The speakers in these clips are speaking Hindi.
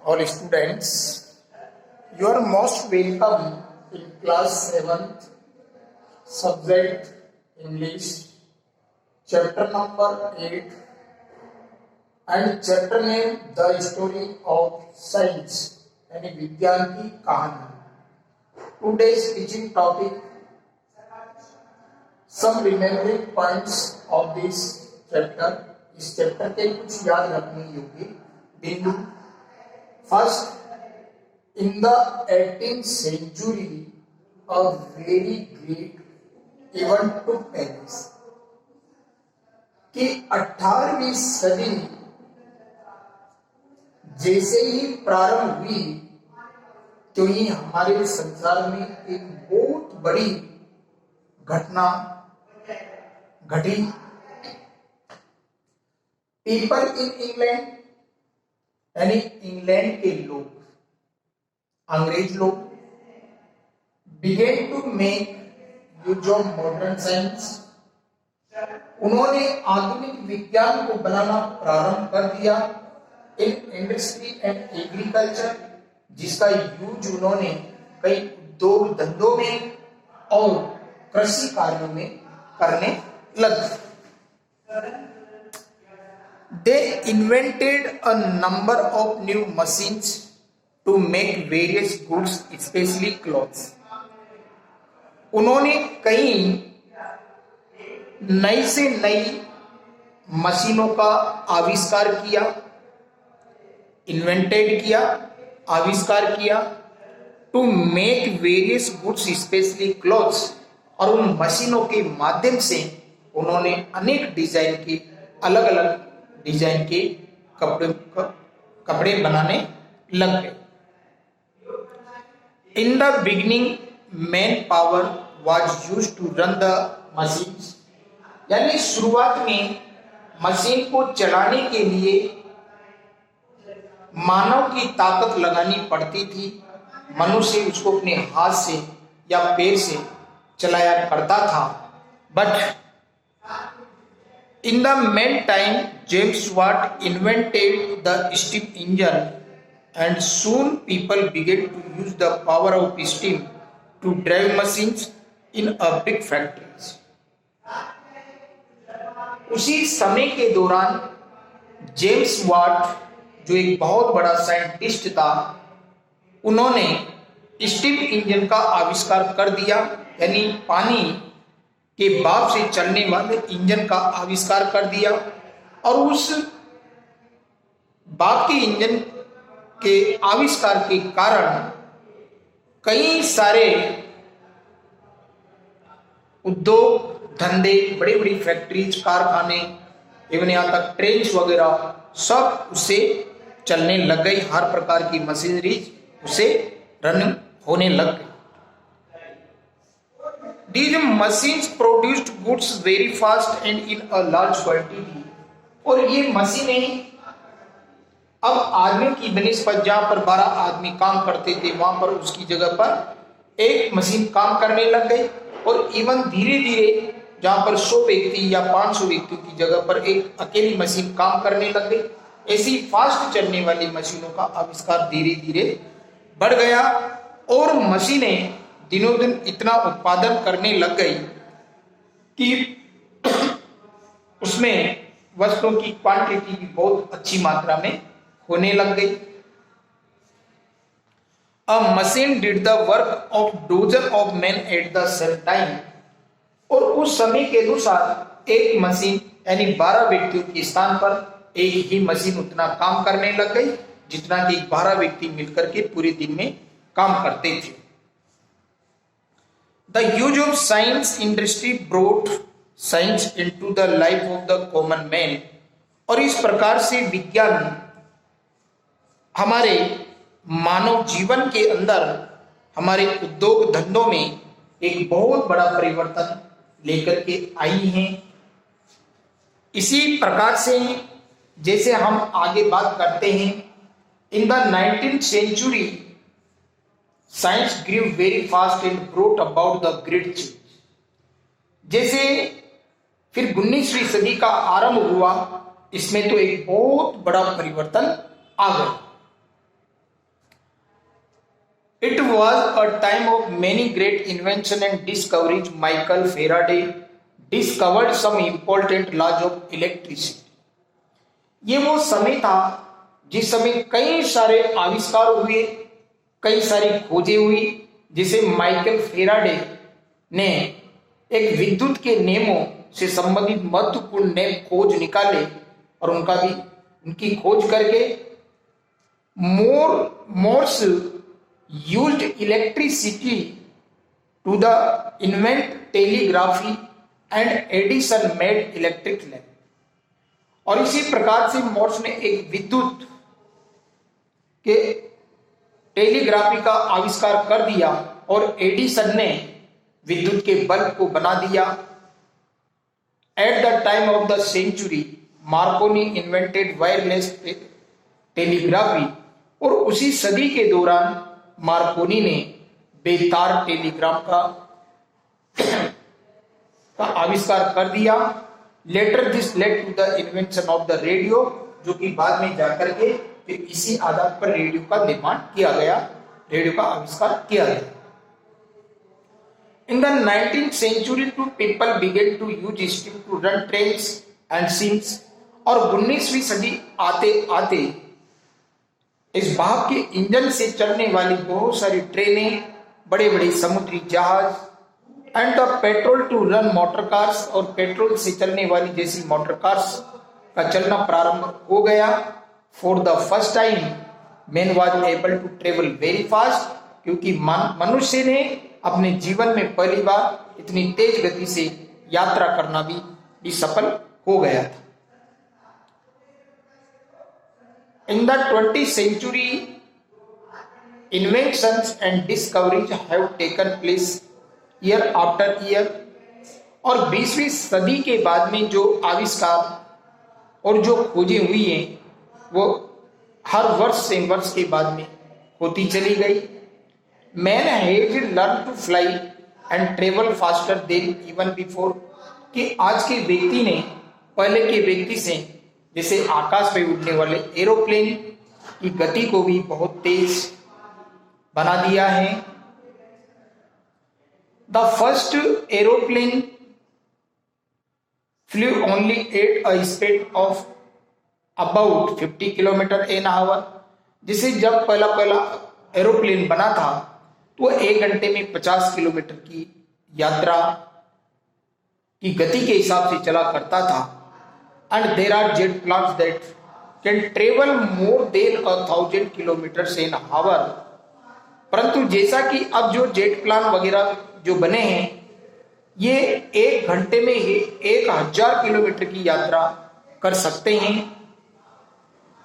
all students, you are most welcome in class 7th, subject English, chapter number 8 and chapter name The Story of Science यानी विज्ञान की कहानी. Today's teaching topic, some remembering points of this chapter. इस चैप्टर के कुछ याद रखने योग्य बिंदु. First, in the 18th century, a very great event took place. कि 18वीं सदी जैसे ही प्रारंभ हुई तो ही हमारे संसार में एक बहुत बड़ी घटना घटी. पीपल इन इंग्लैंड यानी इंग्लैंड के लोग, अंग्रेज लोग, began to make use of modern science. उन्होंने आधुनिक विज्ञान को बनाना प्रारंभ कर दिया इन इंडस्ट्री एंड एग्रीकल्चर, जिसका यूज उन्होंने कई उद्योग धंधों में और कृषि कार्यों में करने लगे. They invented a number of new machines to make various goods, especially clothes. उन्होंने कई नई से नई मशीनों का आविष्कार किया, इन्वेंटेड किया, आविष्कार किया, to make various goods specially clothes. और उन मशीनों के माध्यम से उन्होंने अनेक डिजाइन के अलग अलग डिजाइन के कपड़े बनाने लग गए. In the beginning man power was used to run the machines. यानी शुरुआत में मशीन को चलाने के लिए मानव की ताकत लगानी पड़ती थी. मनुष्य उसको अपने हाथ से या पैर से चलाया करता था. But in the meantime, James Watt invented the steam engine, and soon people began to use the power of steam to drive machines in a big factories. उसी समय के दौरान जेम्स वाट, जो एक बहुत बड़ा साइंटिस्ट था, उन्होंने स्टीम इंजन का आविष्कार कर दिया. यानी पानी के भाप से चलने वाले इंजन का आविष्कार कर दिया. और उस भाप के इंजन के आविष्कार के कारण कई सारे उद्योग धंधे, बड़ी बड़ी फैक्ट्रीज, कारखाने, एवं यहाँ तक ट्रेन वगैरह सब उससे चलने लग गई. हर प्रकार की मशीनरीज उसे रन होने लग गई. These machines produced goods very fast and in a large quantity. और ये मशीनें अब आदमी की बनिस्बत जहां पर 12 आदमी काम करते थे, वहां पर उसकी जगह पर एक मशीन काम करने लग गई. और इवन धीरे धीरे जहां पर 100 व्यक्ति या 500 व्यक्तियों की जगह पर एक अकेली मशीन काम करने लग गई. ऐसी फास्ट चलने वाली मशीनों का आविष्कार धीरे धीरे बढ़ गया और मशीनें दिनों दिन इतना उत्पादन करने लग गई कि उसमें वस्तुओं की क्वांटिटी भी बहुत अच्छी मात्रा में होने लग गई. अ machine did the work of dozen of man at the same time. और उस समय के अनुसार एक मशीन यानी 12 व्यक्तियों के स्थान पर एक ही मशीन उतना काम करने लग गई जितना कि 12 व्यक्ति मिलकर के पूरे दिन में काम करते थे. The use of science industry brought science into the life of the common man. और इस प्रकार से विज्ञान हमारे मानव जीवन के अंदर, हमारे उद्योग धंधों में एक बहुत बड़ा परिवर्तन लेकर के आई हैं. इसी प्रकार से जैसे हम आगे बात करते हैं, in the 19th century science grew very fast and brought about the great change. जैसे फिर 19वीं सदी का आरंभ हुआ, इसमें तो एक बहुत बड़ा परिवर्तन आ गया. It was a time of many great invention and discoveries. Michael Faraday discovered some important laws of electricity. ये वो समय था जिस समय कई सारे आविष्कार हुए, कई सारी खोजें हुई, जिसे माइकल फेराडे ने एक विद्युत के नियमों से संबंधित महत्वपूर्ण नए खोज निकाले और उनकी खोज करके Morse used electricity to the invent telegraphy and Edison made electric lamp. और इसी प्रकार से मोर्स ने एक विद्युत के टेलीग्राफी का आविष्कार कर दिया और एडिसन ने विद्युत के बल्ब को बना दिया. At the time of the century Marconi invented wireless telegraphy, और उसी सदी के दौरान मार्कोनी ने बेतार टेलीग्राम का आविष्कार कर दिया. Later this led to the invention of the radio, जो कि बाद में जाकर के फिर इसी आधार पर रेडियो का निर्माण किया गया, रेडियो का आविष्कार किया गया. In the 19th century, two people began to use steam to run trains and steams. और 19वीं सदी आते आते इस भाप के इंजन से चलने वाली बहुत सारी ट्रेनें, बड़े बड़े समुद्री जहाज and the petrol to run motor cars, और पेट्रोल से चलने वाली जैसी मोटर कार्स का चलना प्रारंभ हो गया. For the first time man was able to travel very fast, क्योंकि मनुष्य ने अपने जीवन में पहली बार इतनी तेज गति से यात्रा करना भी सफल हो गया था. In the 20th century, inventions and discoveries have taken place year after year. और 20वीं सदी के बाद में जो आविष्कार और जो खोजें हुई हैं वो हर वर्ष से वर्ष के बाद में होती चली गई. Man had learn to fly and travel faster than even before, कि आज के व्यक्ति ने पहले के व्यक्ति से, जैसे आकाश में उड़ने वाले एरोप्लेन की गति को भी बहुत तेज बना दिया है. The first aeroplane flu only at a speed of about 50 kilometre an hour. जिसे जब पहला एरोप्लेन बना था तो वह 1 घंटे में 50 किलोमीटर की यात्रा की गति के हिसाब से चला करता था. And there are jet planes that can travel more than 1,000 kilometers in hour. परंतु जैसा कि अब जो जेट प्लान वगैरह जो बने हैं ये 1 घंटे में ही 1000 किलोमीटर की यात्रा कर सकते हैं.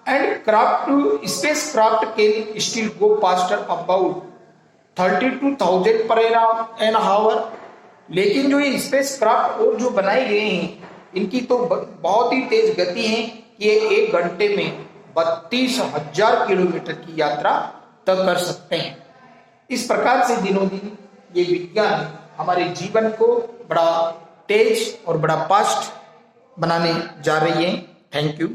And space craft can still go faster about 32,000 पर एन आवर. लेकिन जो ये स्पेस क्राफ्ट और जो बनाए गए हैं इनकी तो बहुत ही तेज गति है कि ये 1 घंटे में 32,000 किलोमीटर की यात्रा तक कर सकते हैं. इस प्रकार से दिनों दिन ये विज्ञान हमारे जीवन को बड़ा तेज और बड़ा फास्ट बनाने जा रही है. Thank you.